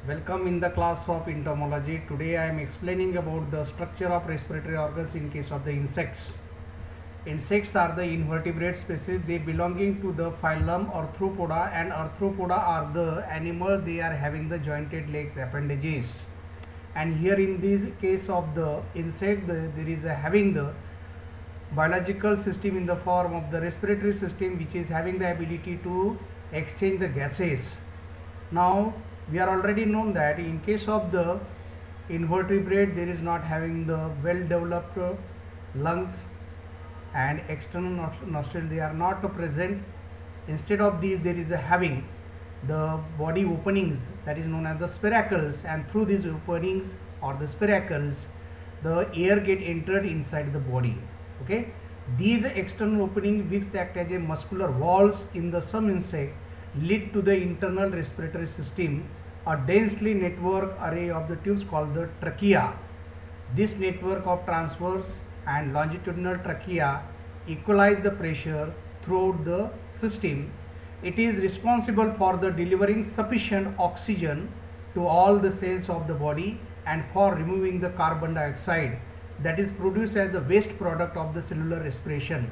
Welcome in the class of entomology. Today I am explaining about the structure of respiratory organs in case of the insects. Insects are the invertebrate species. They belonging to the phylum Arthropoda, and Arthropoda are the animal. They are having the jointed legs appendages. And here in this case of the insect, there is having the biological system in the form of the respiratory system, which is having the ability to exchange the gases. Now we are already known that in case of the invertebrate, there is not having the well developed lungs and external nostril, they are not present. Instead of these, there is a having the body openings, that is known as the spiracles, and through these openings or the spiracles the air get entered inside the body. Okay, these external openings, which act as a muscular walls in the some insect, lead to the internal respiratory system, a densely network array of the tubes called the trachea. This network of transverse and longitudinal trachea equalize the pressure throughout the system. It is responsible for the delivering sufficient oxygen to all the cells of the body and for removing the carbon dioxide that is produced as the waste product of the cellular respiration.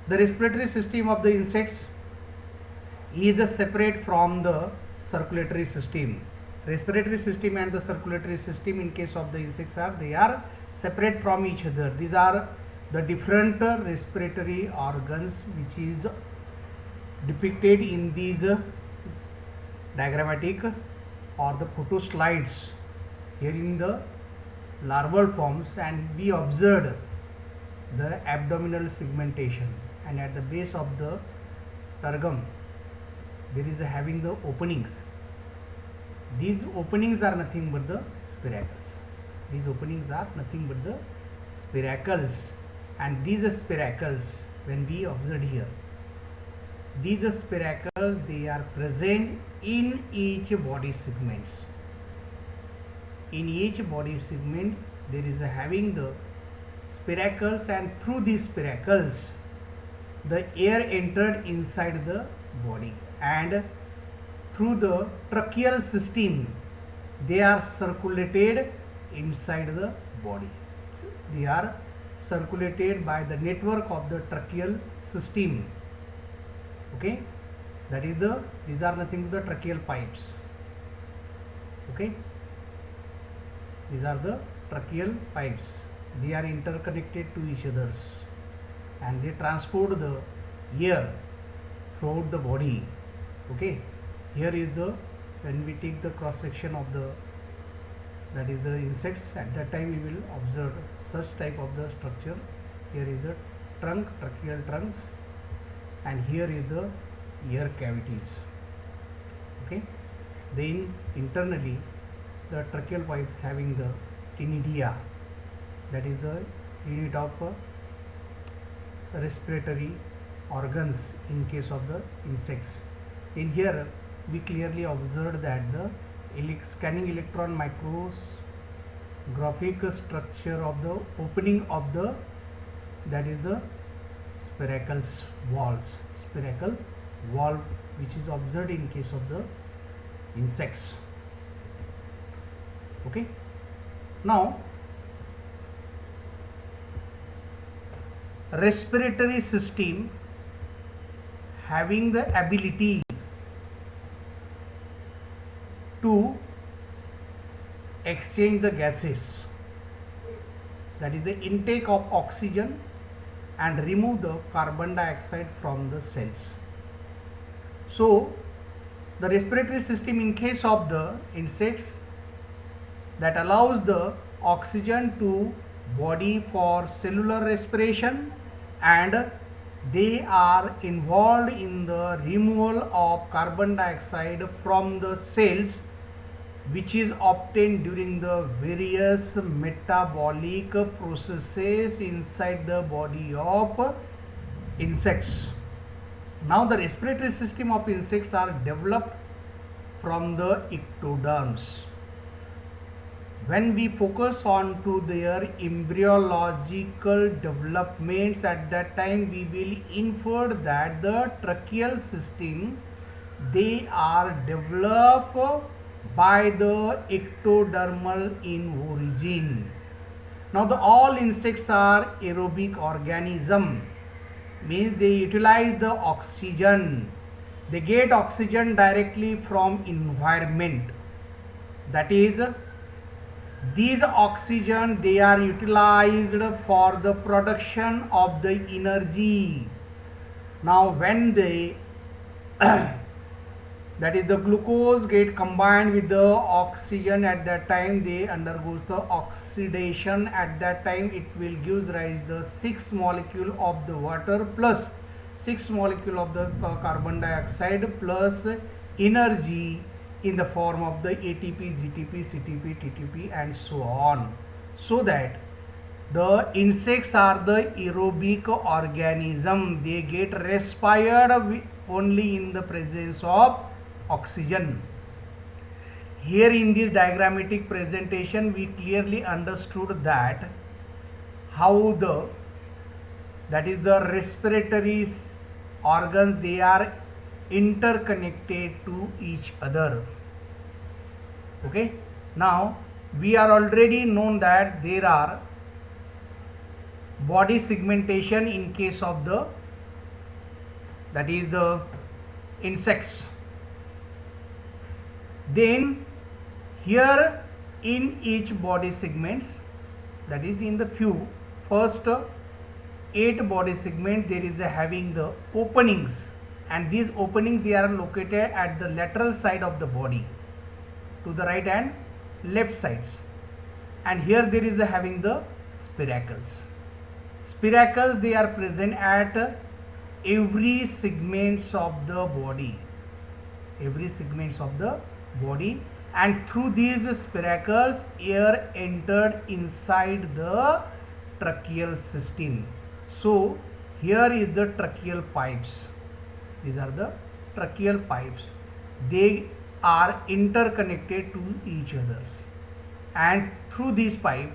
The respiratory system of the insects is separate from the circulatory system. Respiratory system and the circulatory system in case of the insects they are separate from each other. These are the different respiratory organs which is depicted in these diagrammatic or the photo slides here in the larval forms, and we observed the abdominal segmentation, and at the base of the tergum there is having the openings. These openings are nothing but the spiracles. These openings are nothing but the spiracles, and these spiracles, when we observe here, these spiracles, they are present in each body segments. In each body segment there is having the spiracles, and through these spiracles the air entered inside the body, and through the tracheal system they are circulated inside the body. They are circulated by the network of the tracheal system. Okay, that is the, these are nothing but the tracheal pipes. Okay, these are the tracheal pipes. They are interconnected to each others, and they transport the air throughout the body. Okay, here is the, when we take the cross section of the, that is the insects, at that time we will observe such type of the structure. Here is the trunk, tracheal trunks, and here is the air cavities. Okay, then internally the tracheal pipes having the cnidia, that is the unit of respiratory organs in case of the insects. In here we clearly observed that the scanning electron microscopic structure of the opening of the, that is the spiracles walls, spiracle wall, which is observed in case of the insects. Okay, now respiratory system having the ability to exchange the gases, that is the intake of oxygen and remove the carbon dioxide from the cells. So the respiratory system in case of the insects, that allows the oxygen to body for cellular respiration, and they are involved in the removal of carbon dioxide from the cells, which is obtained during the various metabolic processes inside the body of insects. Now the respiratory system of insects are developed from the ectoderms. When we focus on to their embryological developments, at that time we will infer that the tracheal system, they are developed by the ectodermal in origin. Now the all insects are aerobic organism, means they utilize the oxygen. They get oxygen directly from environment. That is, these oxygen they are utilized for the production of the energy. Now when they that is the glucose get combined with the oxygen, at that time they undergoes the oxidation. At that time it will gives rise the 6 molecule of the water plus 6 molecule of the carbon dioxide plus energy in the form of the ATP, GTP, CTP, TTP and so on. So that the insects are the aerobic organism. They get respired only in the presence of oxygen. Here in this diagrammatic presentation we clearly understood that how that is the respiratory organs, they are interconnected to each other. Okay, now we are already known that there are body segmentation in case of the that is the insects. Then here in each body segments, that is in the first 8 body segment, there is having the openings, and these openings they are located at the lateral side of the body, to the right and left sides. And here there is having the spiracles. Spiracles they are present at every segments of the body, and through these spiracles air entered inside the tracheal system. So here is the tracheal pipes. These are the tracheal pipes. They are interconnected to each others, and through these pipe,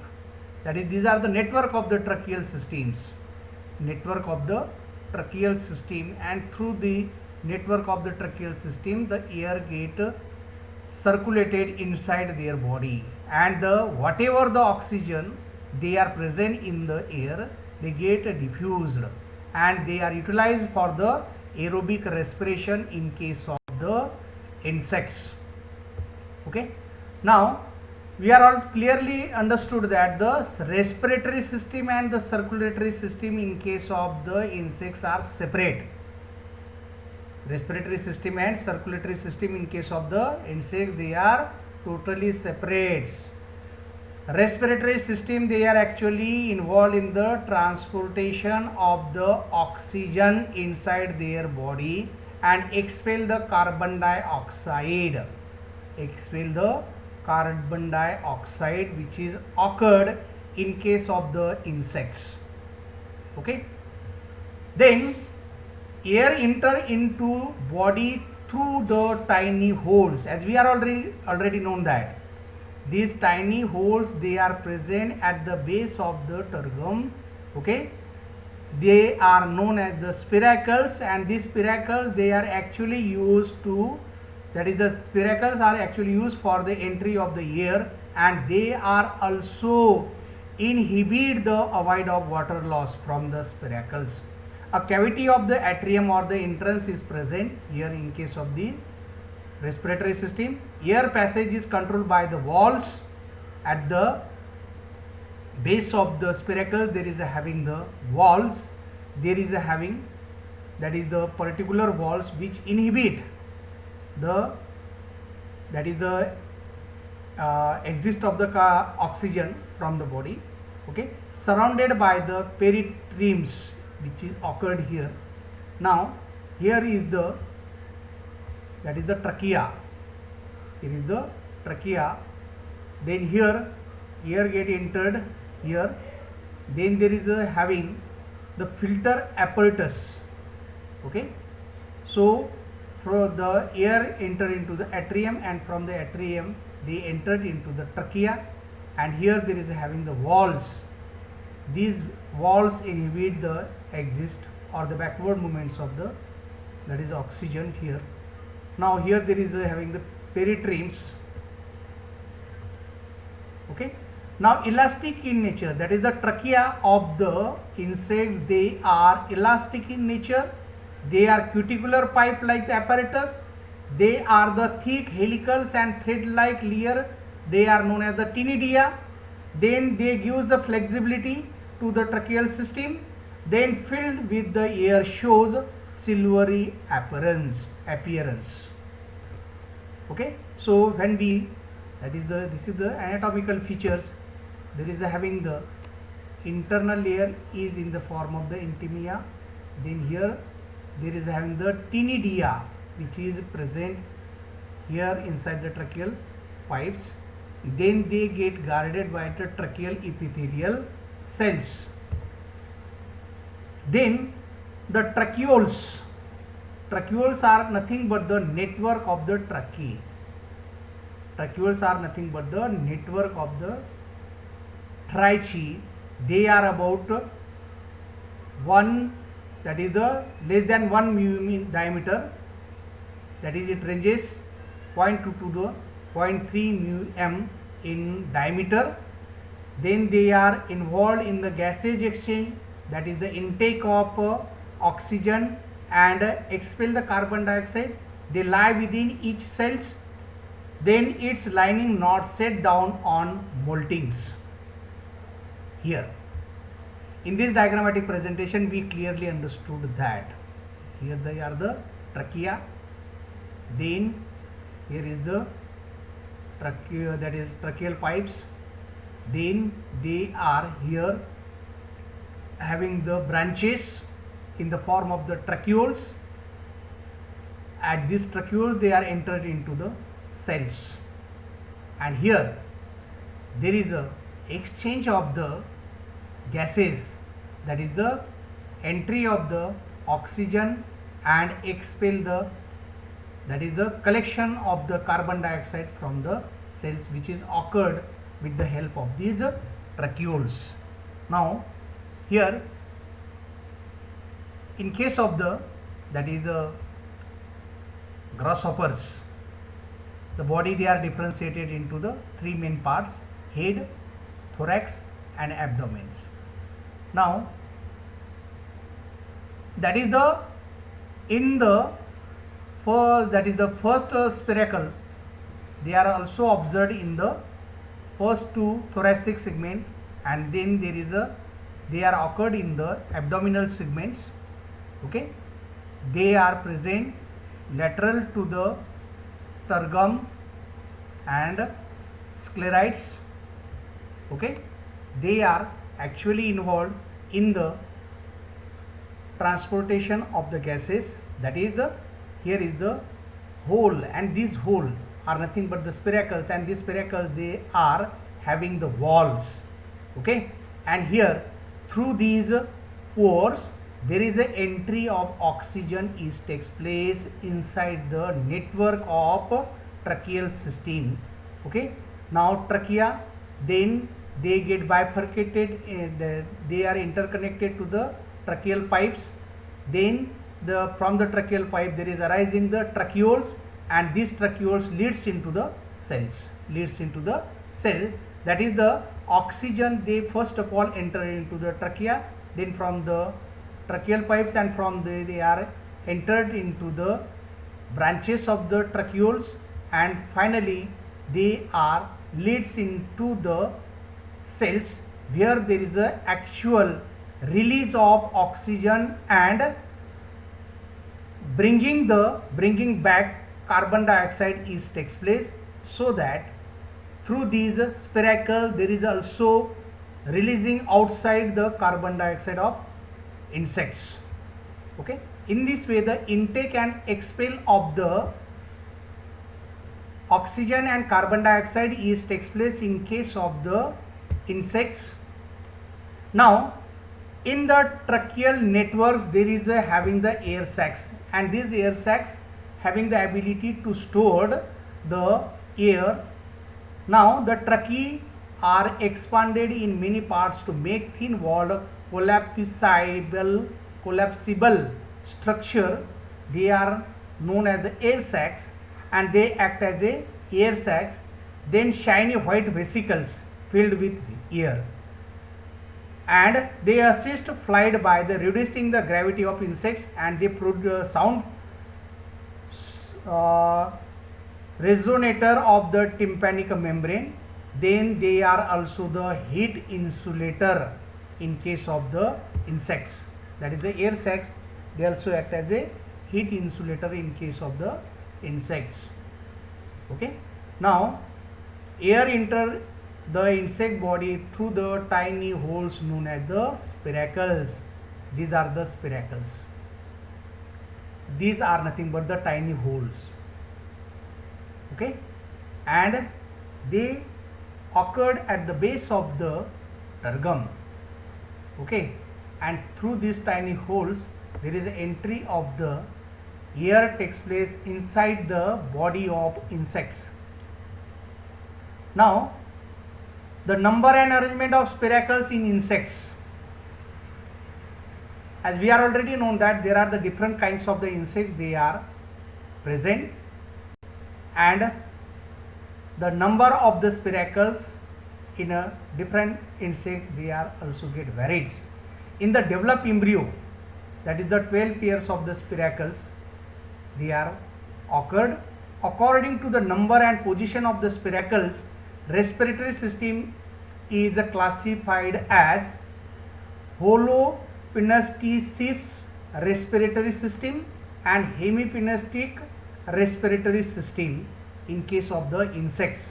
that is these are the network of the tracheal systems, and through the network of the tracheal system the air get circulated inside their body, and whatever the oxygen they are present in the air, they get diffused and they are utilized for the aerobic respiration in case of the insects. Okay, now we are all clearly understood that the respiratory system and the circulatory system in case of the insects are separate. Respiratory system and circulatory system in case of the insects, they are totally separate. Respiratory system, they are actually involved in the transportation of the oxygen inside their body and expel the carbon dioxide, which is occurred in case of the insects. Okay, then air enter into body through the tiny holes, as we are already known that these tiny holes they are present at the base of the tergum. Okay, they are known as the spiracles, and these spiracles they are actually used to, that is the spiracles are actually used for the entry of the air, and they are also inhibit the avoid of water loss from the spiracles. A cavity of the atrium or the entrance is present here in case of the respiratory system. Air passage is controlled by the walls. At the base of the spiracle there is having the walls, there is having, that is the particular walls which inhibit the, that is the exist of the oxygen from the body. Okay, surrounded by the peritremes which is occurred here. Now here is the, that is the trachea. Here is the trachea. Then here air get entered here. Then there is a having the filter apparatus. Okay, so from the air enter into the atrium, and from the atrium they entered into the trachea, and here there is having the walls. These walls inhibit the exist or the backward movements of the, that is oxygen here. Now here there is having the peritremes. Okay. Now elastic in nature, that is the trachea of the insects, they are elastic in nature. They are cuticular pipe like the apparatus. They are the thick helicals and thread like layer. They are known as the ctenidia. Then they give the flexibility to the tracheal system. Then filled with the air shows silvery appearance. Okay. So when we, this is the anatomical features. There is having the internal layer is in the form of the intima. Then here there is having the ctenidia, which is present here inside the tracheal pipes. Then they get guarded by the tracheal epithelial cells. Then the tracheoles. Tracheoles are nothing but the network of the tracheae. Tracheoles are nothing but the network of the tracheae. They are about that is the less than 1 mm diameter, that is it ranges 0.2 to the 0.3 mm in diameter. Then they are involved in the gaseous exchange, that is the intake of oxygen and expel the carbon dioxide. They lie within each cells. Then its lining not set down on moltings. Here in this diagrammatic presentation we clearly understood that here they are the trachea, then here is the trachea, that is tracheal pipes, then they are here having the branches in the form of the tracheoles. At this tracheole they are entered into the cells, and here there is a exchange of the gases, that is the entry of the oxygen and expel the, that is the collection of the carbon dioxide from the cells, which is occurred with the help of these tracheoles. Now here in case of the, that is grasshoppers, the body they are differentiated into the 3 main parts: head, thorax and abdomen. Now that is the, in the first, that is the first spiracle, they are also observed in the first 2 thoracic segment, and then there is a, they are occurred in the abdominal segments. Okay, they are present lateral to the tergum and sclerites. Okay, they are actually involved in the transportation of the gases, that is the, here is the hole, and these hole are nothing but the spiracles, and these spiracles they are having the walls. Okay, and here through these pores there is a entry of oxygen is takes place inside the network of tracheal system. Okay, now trachea, then they get bifurcated, they are interconnected to the tracheal pipes. Then the, from the tracheal pipe there is arising the tracheoles, and these tracheoles leads into the cells, that is the oxygen they first of all enter into the trachea, then from the tracheal pipes, and from the, they are entered into the branches of the tracheoles, and finally they are leads into the cells where there is a actual release of oxygen and bringing back carbon dioxide is takes place, so that through these spiracles there is also releasing outside the carbon dioxide of insects. Okay, in this way the intake and expel of the oxygen and carbon dioxide is takes place in case of the insects. Now in the tracheal networks there is a having the air sacs, and these air sacs having the ability to store the air. Now the tracheae are expanded in many parts to make thin walled collapsible structure. They are known as the air sacs, and they act as a air sacs. Then shiny white vesicles filled with air, and they assist flight by the reducing the gravity of insects, and they produce sound resonator of the tympanic membrane. Then they are also the heat insulator in case of the insects, that is the air sacs. They also act as a heat insulator in case of the insects. Okay, now air enter the insect body through the tiny holes known as the spiracles. These are the spiracles. These are nothing but the tiny holes. Okay, and they occurred at the base of the tergum. Okay, and through these tiny holes there is an entry of the air takes place inside the body of insects. Now the number and arrangement of spiracles in insects, as we are already known that there are the different kinds of the insects they are present, and the number of the spiracles in a different insect they are also get varies. In the developed embryo, that is the 12 pairs of the spiracles, they are occurred. According to the number and position of the spiracles, respiratory system is classified as holopneustic respiratory system and hemipneustic respiratory system in case of the insects.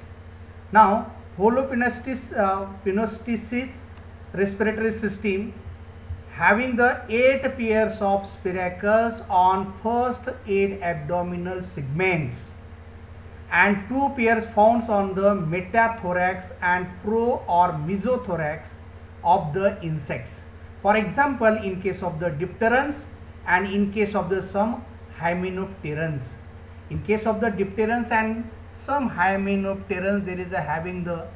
Now holopneustic respiratory system having the 8 pairs of spiracles on first 8 abdominal segments and 2 pairs found on the metathorax and pro or mesothorax of the insects. For example, in case of the dipterans and in case of the some hymenopterans. In case of the dipterans and some hymenopterans, there is a having the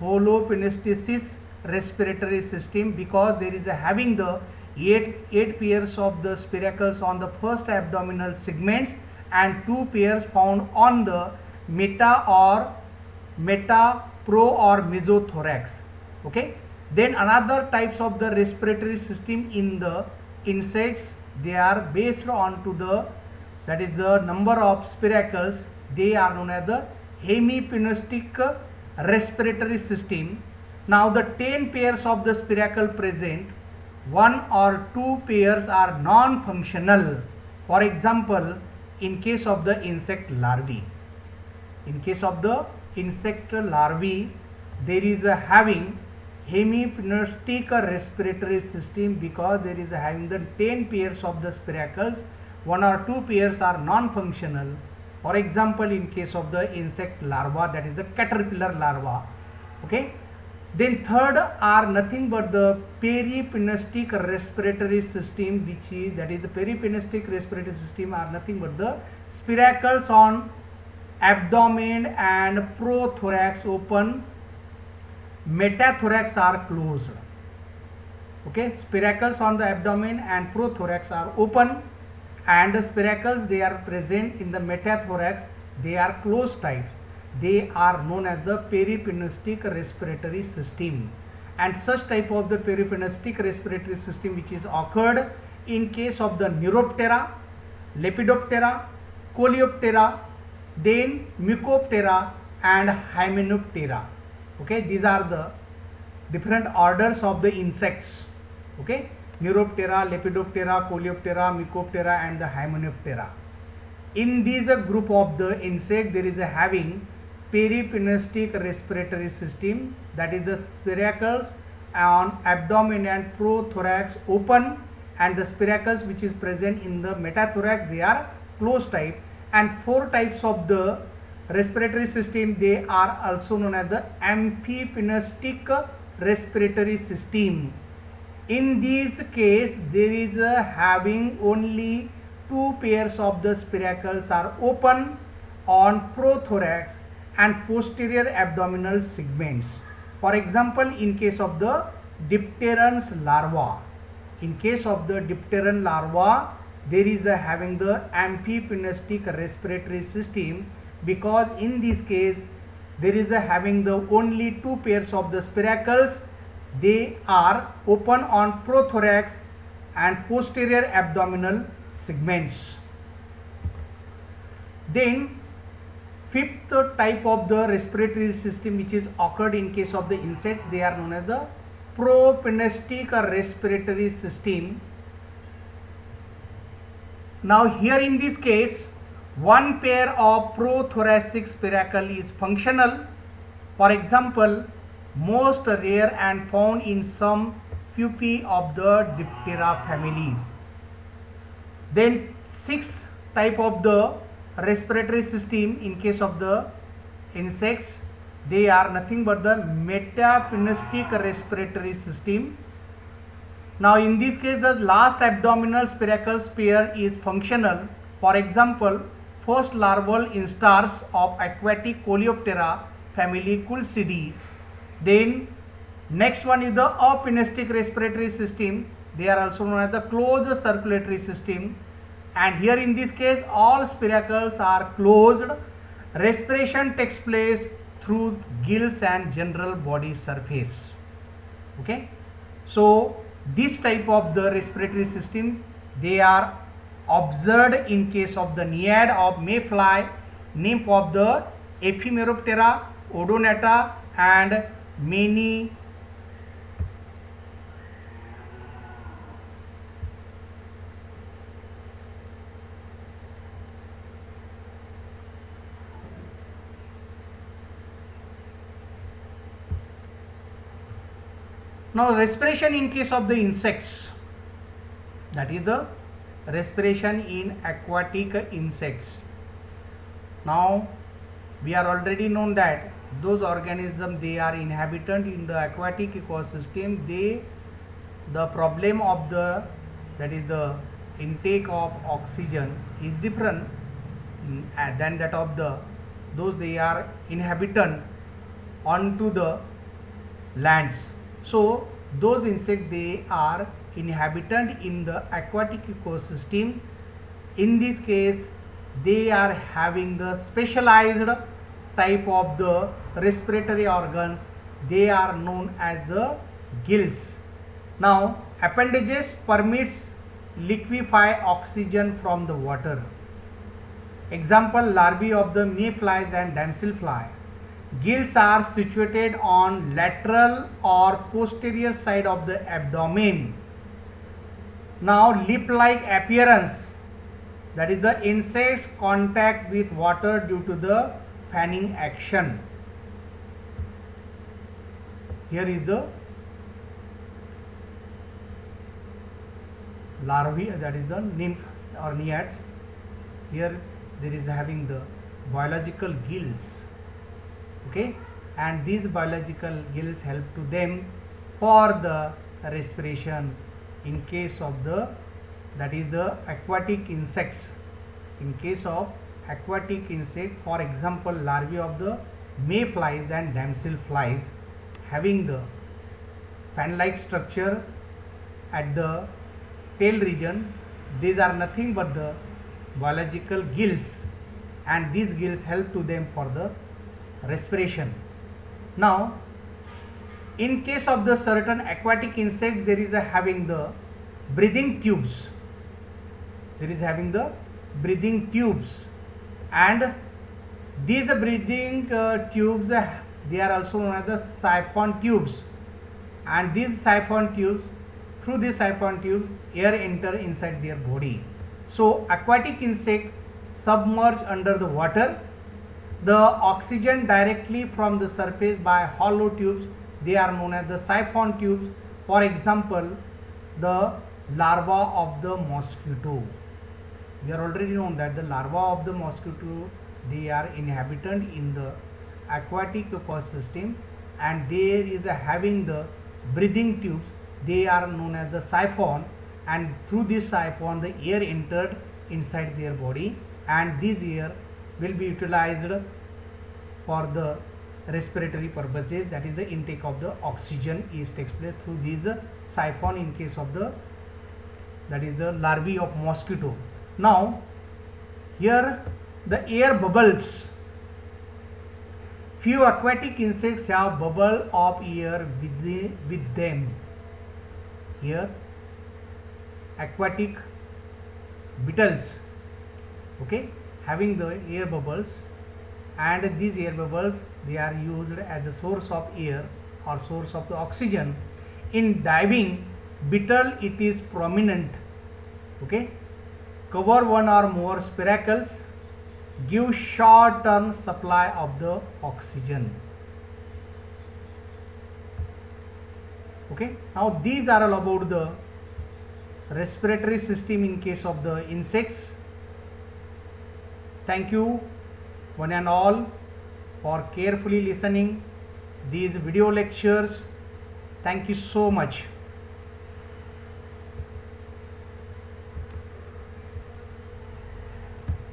holopneustic respiratory system, because there is a having the 8 pairs of the spiracles on the first abdominal segments and 2 pairs found on the meta, pro or mesothorax. Okay, then another types of the respiratory system in the insects, they are based on to the, that is the number of spiracles, they are known as the hemipneustic respiratory system. Now the 10 pairs of the spiracle present, 1 or 2 pairs are non-functional. For example, in case of the insect larvae. In case of the insect larvae, there is a having hemipneustic respiratory system, because there is a having the 10 pairs of the spiracles, 1 or 2 pairs are non-functional. For example, in case of the insect larva, that is the caterpillar larva. Okay, then third are nothing but the peripneustic respiratory system, which is, that is the peripneustic respiratory system are nothing but the spiracles on abdomen and prothorax open, metathorax are closed. Okay, spiracles on the abdomen and prothorax are open, and the spiracles they are present in the metathorax, they are closed types. They are known as the peripneustic respiratory system. And such type of the peripneustic respiratory system which is occurred in case of the Neuroptera, Lepidoptera, Coleoptera, then Mycoptera and Hymenoptera. Okay, these are the different orders of the insects. Okay, Neuroptera, Lepidoptera, Coleoptera, Mycoptera and the Hymenoptera. In this group of the insect, there is a having peripneustic respiratory system, that is the spiracles on abdomen and prothorax open, and the spiracles which is present in the metathorax, they are closed type. And 4 types of the respiratory system, they are also known as the amphipneustic respiratory system. In this case, there is a having only 2 pairs of the spiracles are open on prothorax and posterior abdominal segments. For example, in case of the dipterans larva, in case of the dipteran larva, there is a having the amphipneustic respiratory system, because in this case there is a having the only two pairs of the spiracles. They are open on prothorax and posterior abdominal segments. Then fifth type of the respiratory system which is occurred in case of the insects, they are known as the propenestic respiratory system. Now here in this case, one pair of prothoracic spiracle is functional. For example, most rare and found in some pupae of the Diptera families. Then sixth type of the respiratory system in case of the insects, they are nothing but the metapneustic respiratory system. Now in this case, the last abdominal spiracles pair is functional. For example, first larval instars of aquatic Coleoptera family Culcidae. Then next one is the apneustic respiratory system. They are also known as the closed circulatory system. And here in this case, all spiracles are closed. Respiration takes place through gills and general body surface. Okay. So this type of the respiratory system, they are observed in case of the Naiad of mayfly, nymph of the Ephemeroptera, Odonata, and many Now respiration in case of the insects, that is the respiration in aquatic insects. Now we are already known that those organisms, they are inhabitant in the aquatic ecosystem. The problem of the, that is the intake of oxygen is different than that of the those they are inhabitant onto the lands. So those insects, they are inhabitant in the aquatic ecosystem. In this case, they are having the specialized type of the respiratory organs. They are known as the gills. Now appendages permits liquefy oxygen from the water. Example, larvae of the mayflies and damselfly. Gills are situated on lateral or posterior side of the abdomen. Now lip-like appearance, that is the insect's contact with water due to the fanning action. Here is the larvae, that is the nymph or naiads. Here there is having the biological gills. Okay, and these biological gills help to them for the respiration in case of the, that is the aquatic insects. In case of aquatic insect, for example, larvae of the mayflies and damselflies having the fan-like structure at the tail region, these are nothing but the biological gills, and these gills help to them for the respiration. Now in case of the certain aquatic insects, there is a having the breathing tubes. There is having the breathing tubes, and these breathing tubes, they are also known as the siphon tubes. And these siphon tubes, through these siphon tubes, air enter inside their body. So aquatic insect submerge under the water. The oxygen directly from the surface by hollow tubes, they are known as the siphon tubes. For example, the larva of the mosquito. We are already known that the larva of the mosquito, they are inhabitant in the aquatic ecosystem, and there is a having the breathing tubes. They are known as the siphon, and through this siphon the air entered inside their body, and this air will be utilized for the respiratory purposes, that is the intake of the oxygen is takes place through these siphon in case of the, that is the larvae of mosquito. Now here the air bubbles Few aquatic insects have bubble of air with them. Here aquatic beetles, okay, having the air bubbles, and these air bubbles, they are used as a source of air or source of the oxygen. In diving beetle it is prominent, okay. Cover one or more spiracles, give short term supply of the oxygen, okay. Now these are all about the respiratory system in case of the insects. Thank you one and all for carefully listening these video lectures. Thank you so much.